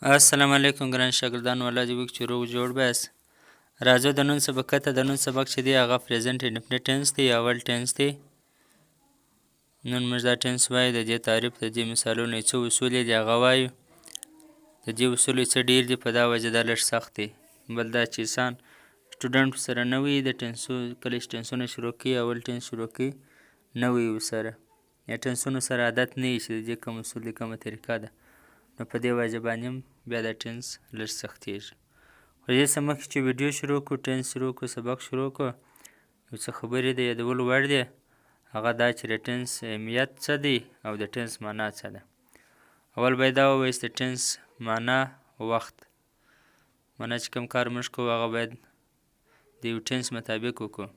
السلام علیکم ګران شاګردان والله دې وکړي چې روغ جوړ بیاست. راځو د نن سبق چې دی هغه پریزنټ انډیفینټ ټینس دی یا اول ټینس دی. نن موږ دا ټینس وایو، د دې تعریف د دې مثالونه څه اصول یې دي هغه وایو. د دې اصول څه ډېر دي، په دا وجه دا لږ سخت دی. بل دا چې انسان سټوډنټ سره نه وي د ټینسو کله چې ټینسونه شروع کوي اول ټینس شروع کوي نه وي ورسره یا ټینسونو سره عادت نه وي چې د دې کوم اصول دي کومه طریقه ده، نو په دې وجه باندې بیا دا ټینس لږ سختېږي. خو دې څه مخکې چې ویډیو شروع کړو، ټینس شروع کړو، سبق شروع کړو، یو څه خبرې د یادولو وړ دي. هغه دا چې د ټینس اهمیت څه دی او د ټینس معنا څه ده. اول باید دا ووایست د ټینس معنا وخت. معنا چې کوم کار موږ کوو هغه باید د یو ټینس مطابق وکړو.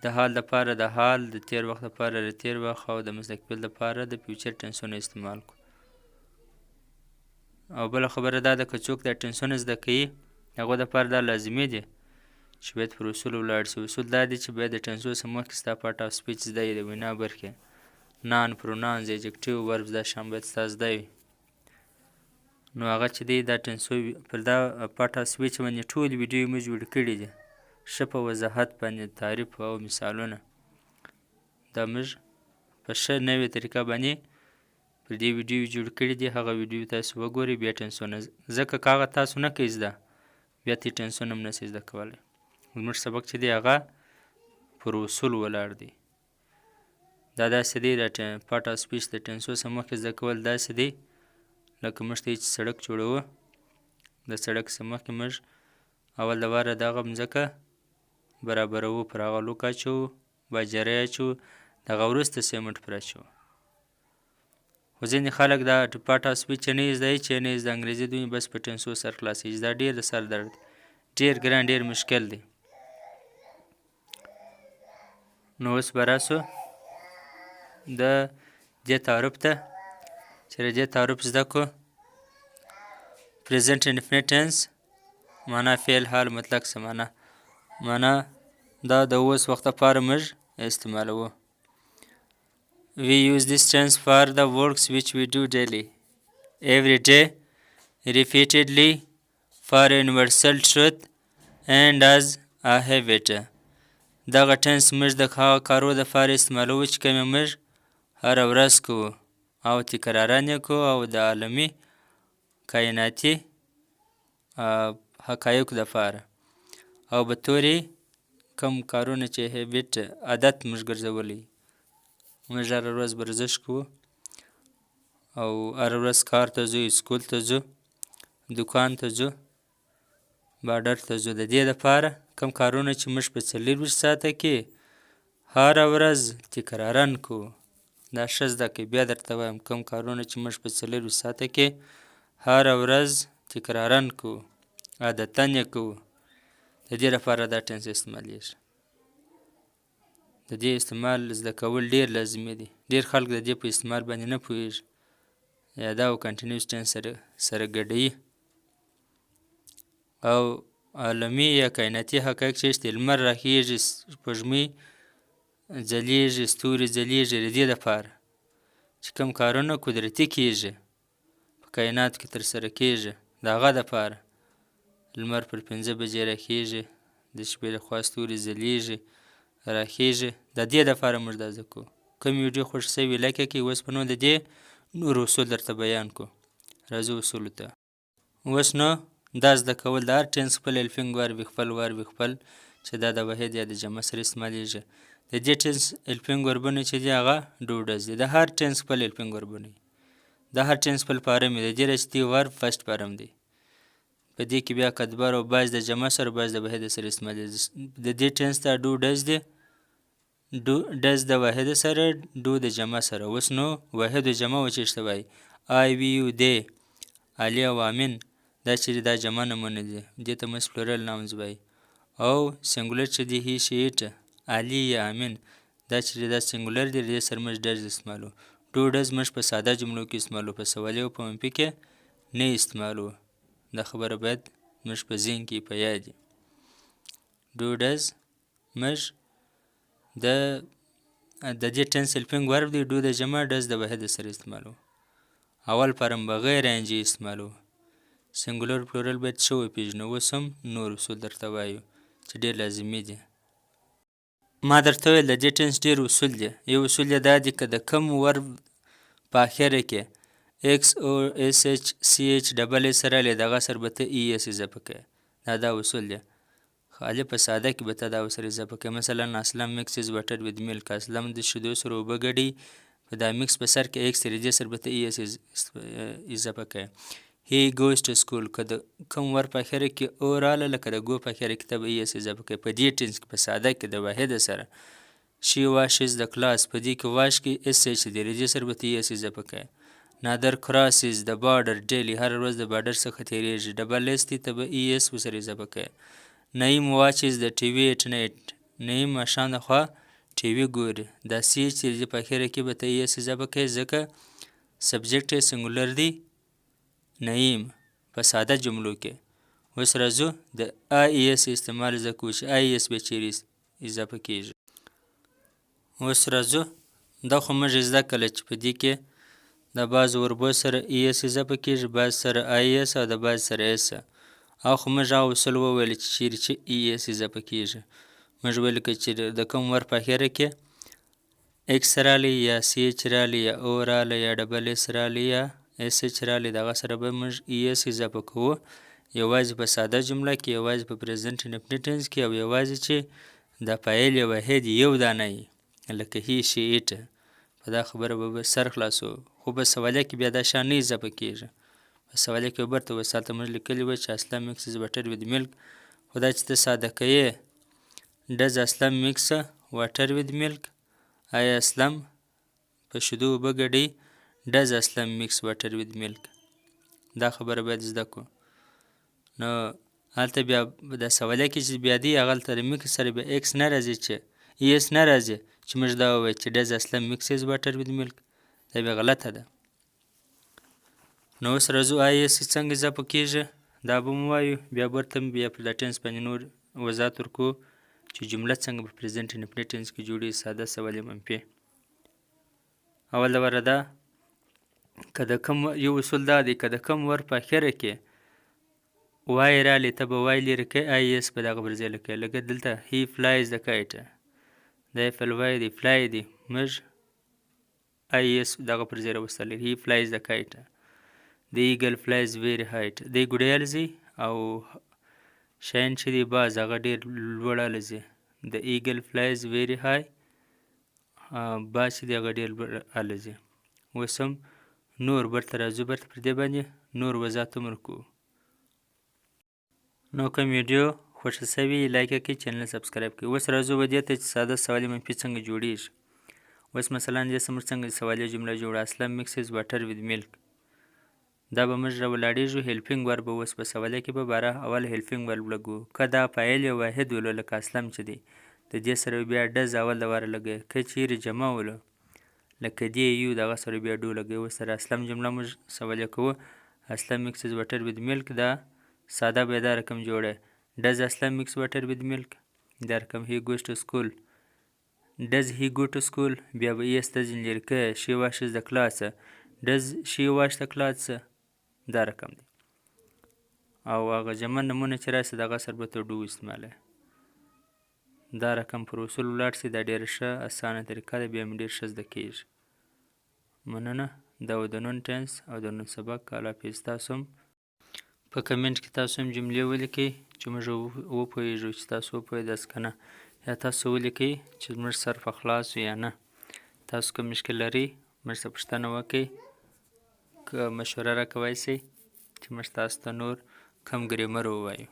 د حال دپاره د حال، د تیر وخت دپاره د تیر وخت او د مستقبل دپاره د فیوچر ټینسونه استعمال کړو. او بله خبره دا ده که څوک دا ټینسونه زده کوي هغو دپاره دا لازمي دي چې باید پر اصولو ولاړ شي. اصول دا دي چې باید د ټینسو څخه مخکې ستا پارټ آف سپیچ زده وي، د وینا برخې، نان، پروناونز، ایجکټیو، وربز، دا شیان باید ستا زده وي. نو هغه چې دی دا ټینسو پر دا پارټ آف سپیچ باندې ټول ویډیو موږ جوړ کړي دي، ښه په وضاحت باندې تعریف او مثالونه. دا موږ په ښه نوې طریقه باندې پر دې ویډیو جوړ کړي دي. هغه ویډیو تاسو وګورئ بیا ټینسونه ځکه که هغه تاسو نه کوئ زده بیا ترې ټینسونه هم نشئ زده کولی. زموږ سبق چې دی هغه پر اصول ولاړ دی. دا داسې دی د پارټ آف سپیچ د ټینسو څخه مخکې زده کول داسې دی لکه موږ ته چې سړک جوړوو، د سړک څخه مخکې موږ اول د واره دغه مځکه برابروو، پر هغه لوک اچوو، باجرۍ اچوو، د هغه وروسته سیمنټ پرې اچوو. خو ځینې خلک دا پارټ آف سپیچ چې نه یې زده چې نه یې زده انګریزي دوی بس په ټینسو سر خلاصېږي. دا ډېر د سر درد دی، ډېر ګران، ډېر مشکل دی. نو اوس به راسو د دې تعارف ته چې د دې تعارف زده کړو. پریزنټ انډیفینټ ټینس معنا فعل، حال، مطلق څه معنا دا د اوس وخت لپاره موږ استعمالوو. We use this tense for the works which we do daily, every day, repeatedly, for universal truth and as a habit. دغه ټینس موږ د هغه کارو دپاره استعمالوو چې کوم یې موږ هره ورځ کوو او تکرارا یې کوو او د عالمي کائناتي حقایقو دپاره او به طورې کوم کارونه چې هیبټ عادت موږ ګرځولی. موږ هره ورځ ورزش کوو او هره ورځ کار ته ځو، اسکول ته ځو، دکان ته ځو، بارډر ته ځو. د دې دپاره کوم کارونه چې موږ په 24 ساعته کې هره ورځ تکرارا کوو، دا ښه زده کړئ. بیا درته وایم کوم کارونه چې موږ په 24 ساعته کې هره ورځ تکرارا کوو، عادتا یې کوو، د دې لپاره دا ټینس استعمالیږي. د دې استعمال زده کول ډېر لازمي دي. ډېر خلک د دې په استعمال باندې نه پوهېږي، یا دا او کنټینیوس ټینس سره ګډوي. او عالمي یا کائناتي حقایق چې شته، لمر راخیږي، سپوږمۍ ځلیږي، ستوري ځلیږي، د دې دپاره چې کوم کارونه قدرتي کېږي په کائناتو کې ترسره کېږي، د هغه دپاره لمر پر 5 بجې راخیږي، د شپې لخوا ستوري ځلیږي، راخیږي. د دې دپاره موږ دا زده کوو. کوم ویډیو خوښ شوي لایک یې کړئ. اوس په نو د دې نور اصول درته بیان کړو. راځو اصولو ته. اوس نو دا زده کول د هر ټینس خپل هیلپینګ ورب خپل ورب خپل چې دا د واحد یا د جمع سره استعمالیږي. د دې ټینس هیلپینګ وربونه چې دي هغه ډوډز دي. د هر ټینس خپل هیلپینګ وربونه دي، د هر ټینس خپل فارم دی. د دې راستی ورب فرست فارم دی. په دې کې بیا کدبر او باز د جمع سره، باز د واحد سره استعمالیږي. د دې ټینس ته ډوډز دی، ډز د واحد سره، ډو د جمع سره. اوس نو واحد و جمع و چېشته وایي آی وی یو دی، علي او امین، دا چې دا جمع نومونه دي، دې ته موږ پلورل ناونز وایي. او سنګولر چې دی هی شي ایټ، علي یا امین، دا چې دا سنګولر دی، دې سره موږ ډز استعمالو. ډو ډز موږ په ساده جملو کې استعمالو، په سوالیه او په منفي کې نه استعمالو. دا خبره باید موږ په ذهن کې په یاد وي. ډو ډز موږ د دې ټینس هیلپینګ ورب دی. ډو د جمع، ډز د واحد سره استعمالو. اول فارم بغیر انجی استعمالو. سینګولر پلورل باید ښه وپېژنو. اوس هم نور اصول درته وایو چې ډېر لازمي دي. ما درته وویل د دې ټینس ډېر اصول دي. یو اصول یې دا دی که د کوم ورب په اخره کې ایکس او اس ایچ سی ایچ ډبل ایس راغلی دغه سره به ته ای ایس اضافه کوې. دا اصول دی. خالي په ساده کې به ته دا ورسره اضافه کوې. مثلا اسلم مکس از واټر وید میلک. اسلم د شیدو سره اوبه ګډوي په دا مکس په سر کې ایکس لري، دې سره به ته ای ایس اضافه کوې. هی ګوز ټو سکول که د کوم ور په اخره کې او راغله لکه د ګو په اخره کې ته به ای ایس اضافه کوې. په دې ټینس کې په ساده کې د واحده سره شي واشز د کلاس په دې کې واش کې اس ایچ دی، دې سره به ته ای ایس اضافه کوې. نادر کراسز د بارډر ډیلی هر ورځ د بارډر څخه تیریږي، ډبل ایس دی ته به ای ایس ورسره اضافه کوې. نعیم واچز د ټي وي ایټ نایټ، نعیم ماښام د خوا ټي وي ګوري. دا سی ایچ دی په اخره کې به ته ای ایس اضافه کوې ځکه سبجیکټ یې سینګولر دی نعیم په ساده جملو کې. اوس راځو د آی ای ایس استعمال زده کوو چې آی ای ایس به چیرې اضافه کیږي. اوس راځو دا خو موږ زده کړله چې په دې کې د بعضو وربو سره ای ایس اضافه کیږي، بعض سره آی ای ایس او د بعض سره ایس. او خو موږ هغه اصول وویل چې چیرې چې ای ایس اضافه کیږي. موږ ویل چې د کوم ور په اخره کې ایکس راغلی یا سی ایچ راغلی یا او راغلی یا ډبل ایس راغلی یا اس ایچ راغلی دغه سره به موږ ای ایس اضافه کوو، یوازې په ساده جمله کې، یوازې په پریزنټ انډیفینټ ټینس کې، او یوازې چې د فاعل واحد یو دانه وي لکه هی شي ایټ. په دا خبره به سر خلاصو. خو په سوالیه کې بیا دا شیان نه اضافه کیږي. په سوالیه کې برته وسالته موږ لیکلي وه چې اسلم مکس از واټر وید میلک، خو دا چې ته ساده کوې ډز اسلم مکس واټر وید میلک، آیا اسلم په شیدو اوبه ګډوي ډز اسلم مکس واټر وید میلک. دا خبره باید زده کړو. نو هلته بیا د سوالیه کې چې بیا دی هغلته د مکس سره بیا ایکس نه راځي چې ای ایس نه راځي چې موږ دا ووایو چې ډز اسلم مکس از واټر وید میلک. دا بیا غلطه ده. نو اوس راځو آی ایس څنګه اضافه کیږي دا به مو وایو. بیا ورته بیا په دا ټینس باندې نور وضاحت ورکوو چې جمله څنګه په پریزنټ انډیفینټ ټینس کې جوړیږي، ساده سوالیه منفي. اول دوره ده که د کوم یو اصول دا دی که د کوم ور په اخره کې وای راغلی ته به وای لرې کوې، آی ایس په دغه پر ځای لیکې. لکه دلته هی فلایز د کایټ، دا فل وای دی فلای دی، موږ آی ایس دغه پر ځای راوستلی هی فلایز د کایټ. د ایګل فلایز ویری هایټ، دی ګوډی الځي او شاین چې دی باز هغه ډېر لوړ الځي. د ایګل فلایز ویری های، باز چې دی هغه ډېر لوړ الځي. اوس هم نور برته راځو، برته پر دې باندې نور وضاحت هم ورکوو. نو کوم ویډیو خوښه شوي لایک یې کړئ، چینل سبسکرایب کړئ. اوس راځو دې ته چې ساده سوالیه منفي څنګه جوړیږي. اوس مثلا دې څخه موږ څنګه سوالیه جمله جوړه اسلم مکس از واټر وید میلک. دا به موږ راولاړېږو هیلپینګ ورب به اوس په سوالیه کې به باره اول هیلپینګ ورب لګو. که دا فاعل یو واحد ولو لکه اسلم چې دی د دې سره بیا ډز اول د واره لګوي. که چیرې جمع ولو لکه دی یو دغه سره بیا ډو لګوي. اوس سره اسلم جمله موږ سوالیه کوو اسلم مکس از واټر وید میلک. دا ساده به دا رقم جوړه ډز اسلم مکس واټر وید میلک. دا رقم هی ګوز ټو سکول ډز هی گو ټو سکول. بیا به ایس ته ځین لرې که شي واشز د کلاس ډز شي واش د کلاس. دا رقم دی. او هغه جمع نمونه چې راسي دغه سره به ته ډو استعمالوي. دا رقم پر اصول ولاړ سي. دا ډېره ښه اسانه طریقه ده، بیا مې ډېر ښه زده کېږي. مننه. دا و د نن ټینس او د نن سبق. الله حافظ. تاسو هم په کمنټ کې تاسو هم جملې ولیکئ چې موږ وپوهېږو چې تاسو وپوهېداست که نه، یا تاسو ولیکئ چې زموږ صرف خلاص یا نه. تاسو کوم مشکل لرئ موږ څخه پوښتنه وکئ، که مشوره راکوی سئ چې موږ تاسو ته نور کم ګریمر ووایو.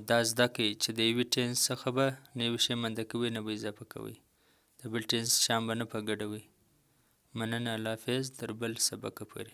دا زده کړئ چې د یوې ټینس څخه به نه یو شی منده کوئ نه به اضافه کوئ، د بل ټینس شیان به نه په ګډوئ. مننه. الله حافظ. تر بل سبقه پورې.